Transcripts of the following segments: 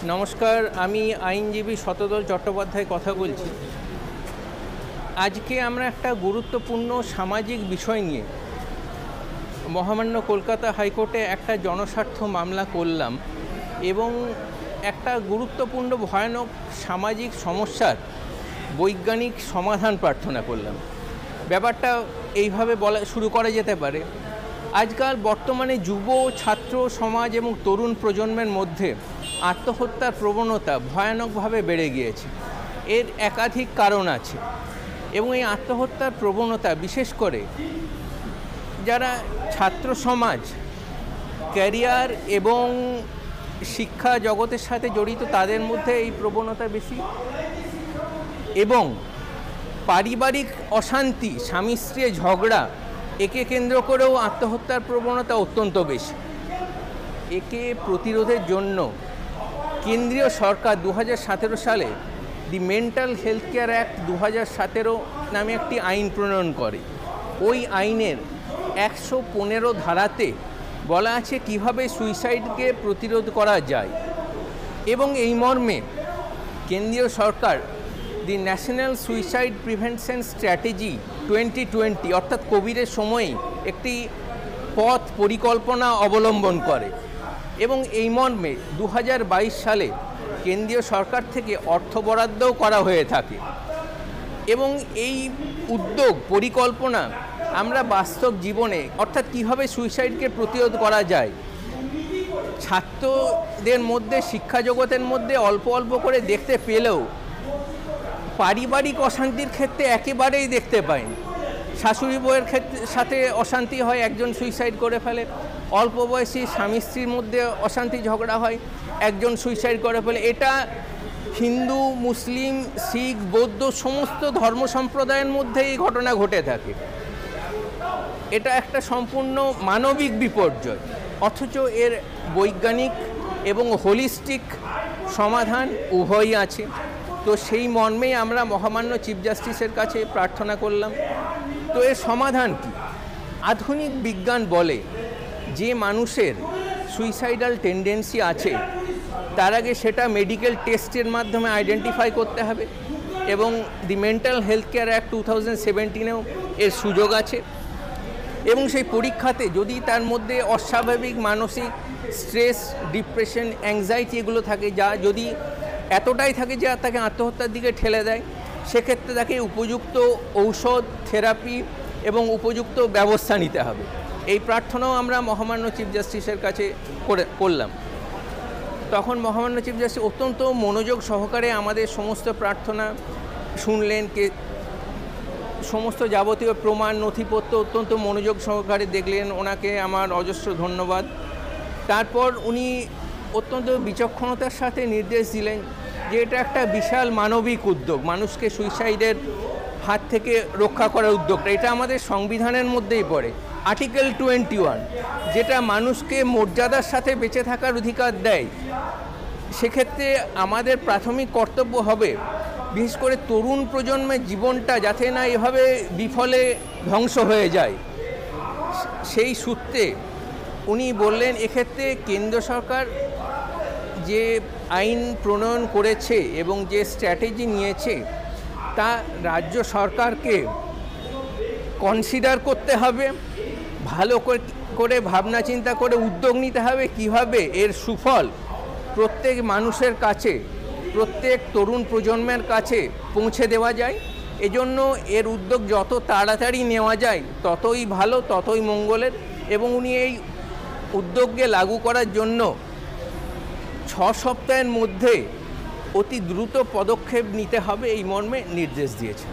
নমস্কার, আমি আইনজীবী শতদল চট্টোপাধ্যায় কথা বলছি। আজকে আমরা একটা গুরুত্বপূর্ণ সামাজিক বিষয় নিয়ে মহামান্য কলকাতা হাইকোর্টে একটা জনস্বার্থ মামলা করলাম এবং একটা গুরুত্বপূর্ণ ভয়ানক সামাজিক সমস্যার বৈজ্ঞানিক সমাধান প্রার্থনা করলাম। ব্যাপারটা এইভাবে বলা শুরু করা যেতে পারে। আজকাল বর্তমানে যুব ছাত্র সমাজ এবং তরুণ প্রজন্মের মধ্যে আত্মহত্যার প্রবণতা ভয়ানকভাবে বেড়ে গিয়েছে। এর একাধিক কারণ আছে এবং এই আত্মহত্যার প্রবণতা বিশেষ করে যারা ছাত্র সমাজ, ক্যারিয়ার এবং শিক্ষা জগতের সাথে জড়িত তাদের মধ্যে এই প্রবণতা বেশি, এবং পারিবারিক অশান্তি, স্বামী স্ত্রী ঝগড়া, একে কেন্দ্র করেও আত্মহত্যার প্রবণতা অত্যন্ত বেশি। একে প্রতিরোধের জন্য কেন্দ্রীয় সরকার 2017 সালে দি মেন্টাল হেলথ কেয়ার অ্যাক্ট 2017 নামে একটি আইন প্রণয়ন করে। ওই আইনের 115 ধারাতে বলা আছে কিভাবে সুইসাইডকে প্রতিরোধ করা যায়, এবং এই মর্মে কেন্দ্রীয় সরকার the National Suicide Prevention Strategy 2020 অর্থাৎ কোভিডের সময়ে একটি পথ পরিকল্পনা অবলম্বন করে এবং এই মর্মে 2022 সালে কেন্দ্রীয় সরকার থেকে অর্থ বরাদ্দও করা হয়ে থাকে। এবং এই উদ্যোগ পরিকল্পনা আমরা বাস্তব জীবনে, অর্থাৎ কীভাবে সুইসাইডকে প্রতিরোধ করা যায়, ছাত্রদের মধ্যে, শিক্ষা জগতের মধ্যে অল্প অল্প করে দেখতে পেলেও পারিবারিক অশান্তির ক্ষেত্রে একেবারেই দেখতে পাইনি। শাশুড়ি বউয়ের সাথে অশান্তি হয়, একজন সুইসাইড করে ফেলে। অল্প বয়সী স্বামী স্ত্রীর মধ্যে অশান্তি ঝগড়া হয়, একজন সুইসাইড করে ফেলে। এটা হিন্দু, মুসলিম, শিখ, বৌদ্ধ সমস্ত ধর্ম সম্প্রদায়ের মধ্যে এই ঘটনা ঘটে থাকে। এটা একটা সম্পূর্ণ মানবিক বিপর্যয়, অথচ এর বৈজ্ঞানিক এবং হোলিস্টিক সমাধান উভয়ই আছে। তো সেই মর্মেই আমরা মহামান্য চিফ জাস্টিসের কাছে প্রার্থনা করলাম। তো এর সমাধান কি? আধুনিক বিজ্ঞান বলে যে মানুষের সুইসাইডাল টেন্ডেন্সি আছে তার আগে সেটা মেডিকেল টেস্টের মাধ্যমে আইডেন্টিফাই করতে হবে, এবং দি মেন্টাল হেলথ কেয়ার অ্যাক্ট 2017-এও এর সুযোগ আছে। এবং সেই পরীক্ষাতে যদি তার মধ্যে অস্বাভাবিক মানসিক স্ট্রেস, ডিপ্রেশন, অ্যাংজাইটি এগুলো থাকে, যা যদি এতটাই থাকে যে তাকে আত্মহত্যার দিকে ঠেলে দেয়, সেক্ষেত্রে তাকে উপযুক্ত ঔষধ, থেরাপি এবং উপযুক্ত ব্যবস্থা নিতে হবে। এই প্রার্থনাও আমরা মহামান্য চিফ জাস্টিসের কাছে করলাম। তখন মহামান্য চিফ জাস্টিস অত্যন্ত মনোযোগ সহকারে আমাদের সমস্ত প্রার্থনা শুনলেন, সমস্ত যাবতীয় প্রমাণ, নথিপত্র অত্যন্ত মনোযোগ সহকারে দেখলেন। ওনাকে আমার অজস্র ধন্যবাদ। তারপর উনি অত্যন্ত বিচক্ষণতার সাথে নির্দেশ দিলেন যে এটা একটা বিশাল মানবিক উদ্যোগ, মানুষকে সুইসাইডের হাত থেকে রক্ষা করার উদ্যোগটা, এটা আমাদের সংবিধানের মধ্যেই পড়ে। আর্টিকেল 21, যেটা মানুষকে মর্যাদার সাথে বেঁচে থাকার অধিকার দেয়। সেক্ষেত্রে আমাদের প্রাথমিক কর্তব্য হবে বিশেষ করে তরুণ প্রজন্মের জীবনটা যাতে না এভাবে বিফলে ধ্বংস হয়ে যায়। সেই সূত্রে উনি বললেন এক্ষেত্রে কেন্দ্র সরকার যে আইন প্রণয়ন করেছে এবং যে স্ট্র্যাটেজি নিয়েছে তা রাজ্য সরকারকে কনসিডার করতে হবে, ভালো করে ভাবনা চিন্তা করে উদ্যোগ নিতে হবে কীভাবে এর সুফল প্রত্যেক মানুষের কাছে, প্রত্যেক তরুণ প্রজন্মের কাছে পৌঁছে দেওয়া যায়। এজন্য এর উদ্যোগ যত তাড়াতাড়ি নেওয়া যায় ততই ভালো, ততই মঙ্গলের। এবং উনি এই উদ্যোগকে লাগু করার জন্য 6 সপ্তাহের মধ্যে অতি দ্রুত পদক্ষেপ নিতে হবে এই মর্মে নির্দেশ দিয়েছেন।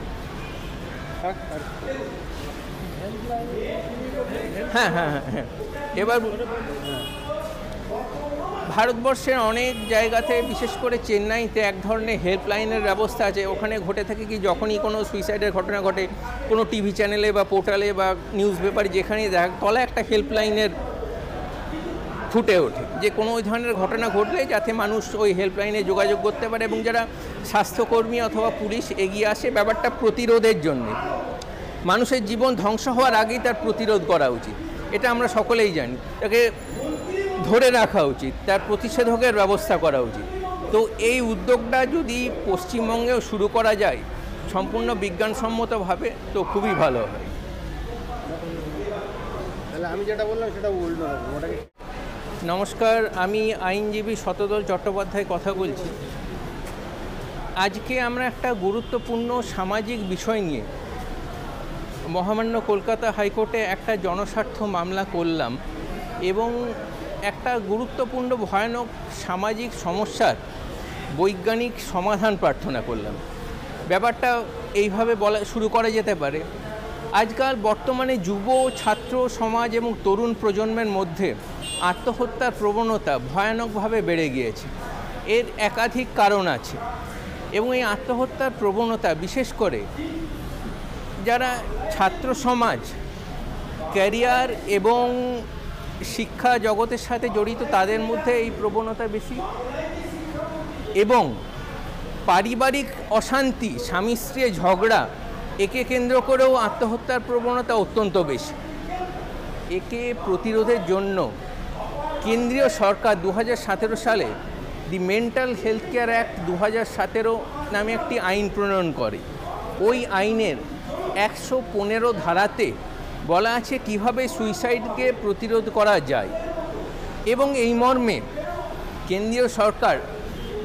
হ্যাঁ হ্যাঁ হ্যাঁ হ্যাঁ এবার ভারতবর্ষের অনেক জায়গাতে, বিশেষ করে চেন্নাইতে এক ধরনের হেল্পলাইনের ব্যবস্থা আছে। ওখানে ঘটে থাকে কি, যখনই কোনো সুইসাইডের ঘটনা ঘটে কোনো টিভি চ্যানেলে বা পোর্টালে বা নিউজ পেপারে যেখানেই দেখা, তলায় একটা হেল্পলাইনের ফুটে ওঠে যে কোনো ওই ধরনের ঘটনা ঘটলে যাতে মানুষ ওই হেল্পলাইনে যোগাযোগ করতে পারে, এবং যারা স্বাস্থ্যকর্মী অথবা পুলিশ এগিয়ে আসে ব্যাপারটা প্রতিরোধের জন্যে। মানুষের জীবন ধ্বংস হওয়ার আগেই তার প্রতিরোধ করা উচিত, এটা আমরা সকলেই জানি। তাকে ধরে রাখা উচিত, তার প্রতিষেধকের ব্যবস্থা করা উচিত। তো এই উদ্যোগটা যদি পশ্চিমবঙ্গেও শুরু করা যায় সম্পূর্ণ বিজ্ঞানসম্মতভাবে তো খুবই ভালো হয়। তাহলে আমি যেটা বললাম সেটা উল্টো হবে ওটাকে। নমস্কার, আমি আইনজীবী শতদল চট্টোপাধ্যায় কথা বলছি। আজকে আমরা একটা গুরুত্বপূর্ণ সামাজিক বিষয় নিয়ে মহামান্য কলকাতা হাইকোর্টে একটা জনস্বার্থ মামলা করলাম এবং একটা গুরুত্বপূর্ণ ভয়ানক সামাজিক সমস্যার বৈজ্ঞানিক সমাধান প্রার্থনা করলাম। ব্যাপারটা এইভাবে বলা শুরু করা যেতে পারে, আজকাল বর্তমানে যুব ছাত্র সমাজ এবং তরুণ প্রজন্মের মধ্যে আত্মহত্যার প্রবণতা ভয়ানকভাবে বেড়ে গিয়েছে। এর একাধিক কারণ আছে এবং এই আত্মহত্যার প্রবণতা বিশেষ করে যারা ছাত্র সমাজ, ক্যারিয়ার এবং শিক্ষা জগতের সাথে জড়িত তাদের মধ্যে এই প্রবণতা বেশি, এবং পারিবারিক অশান্তি, স্বামী স্ত্রীর ঝগড়া, একে কেন্দ্র করেও আত্মহত্যার প্রবণতা অত্যন্ত বেশি। একে প্রতিরোধের জন্য কেন্দ্রীয় সরকার 2017 সালে দি মেন্টাল হেলথ কেয়ার অ্যাক্ট 2017 নামে একটি আইন প্রণয়ন করে। ওই আইনের 115 ধারাতে বলা আছে কিভাবে সুইসাইডকে প্রতিরোধ করা যায়, এবং এই মর্মে কেন্দ্রীয় সরকার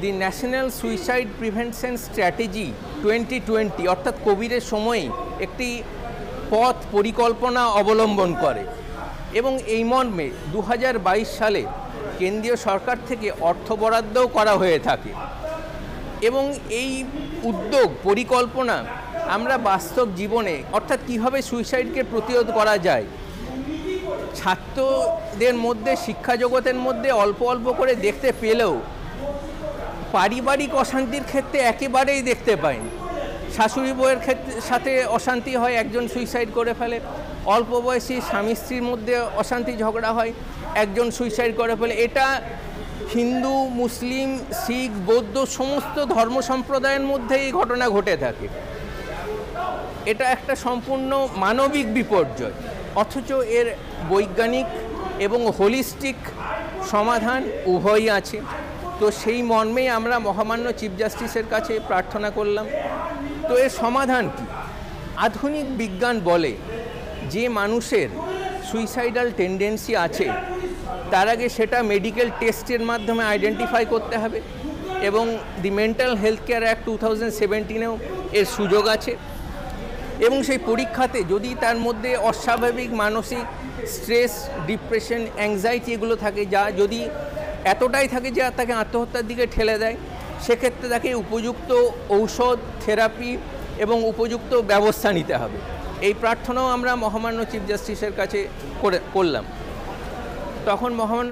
the National Suicide Prevention Strategy 2020 অর্থাৎ কোভিডের সময়েই একটি পথ পরিকল্পনা অবলম্বন করে এবং এই মর্মে 2022 সালে কেন্দ্রীয় সরকার থেকে অর্থ বরাদ্দও করা হয়ে থাকে। এবং এই উদ্যোগ পরিকল্পনা আমরা বাস্তব জীবনে অর্থাৎ কীভাবে সুইসাইডকে প্রতিরোধ করা যায়, ছাত্রদের মধ্যে, শিক্ষা জগতের মধ্যে অল্প অল্প করে দেখতে পেলেও পারিবারিক অশান্তির ক্ষেত্রে একেবারেই দেখতে পাইনি। শাশুড়ি বউয়ের সাথে অশান্তি হয়, একজন সুইসাইড করে ফেলে। অল্প বয়সী স্বামী স্ত্রীর মধ্যে অশান্তি ঝগড়া হয়, একজন সুইসাইড করে ফেলে। এটা হিন্দু, মুসলিম, শিখ, বৌদ্ধ সমস্ত ধর্ম সম্প্রদায়ের মধ্যে এই ঘটনা ঘটে থাকে। এটা একটা সম্পূর্ণ মানবিক বিপর্যয়, অথচ এর বৈজ্ঞানিক এবং হোলিস্টিক সমাধান উভয়ই আছে। তো সেই মর্মেই আমরা মহামান্য চিফ জাস্টিসের কাছে প্রার্থনা করলাম। তো এর সমাধান কি? আধুনিক বিজ্ঞান বলে যে মানুষের সুইসাইডাল টেন্ডেন্সি আছে তার আগে সেটা মেডিকেল টেস্টের মাধ্যমে আইডেন্টিফাই করতে হবে, এবং দি মেন্টাল হেলথ কেয়ার অ্যাক্ট 2017-এও এর সুযোগ আছে। এবং সেই পরীক্ষাতে যদি তার মধ্যে অস্বাভাবিক মানসিক স্ট্রেস, ডিপ্রেশন, অ্যাংজাইটি এগুলো থাকে, যা যদি এতটাই থাকে যে তাকে আত্মহত্যার দিকে ঠেলে দেয়, সেক্ষেত্রে তাকে উপযুক্ত ঔষধ, থেরাপি এবং উপযুক্ত ব্যবস্থা নিতে হবে। এই প্রার্থনাও আমরা মহামান্য চিফ জাস্টিসের কাছে করলাম। তখন মহামান্য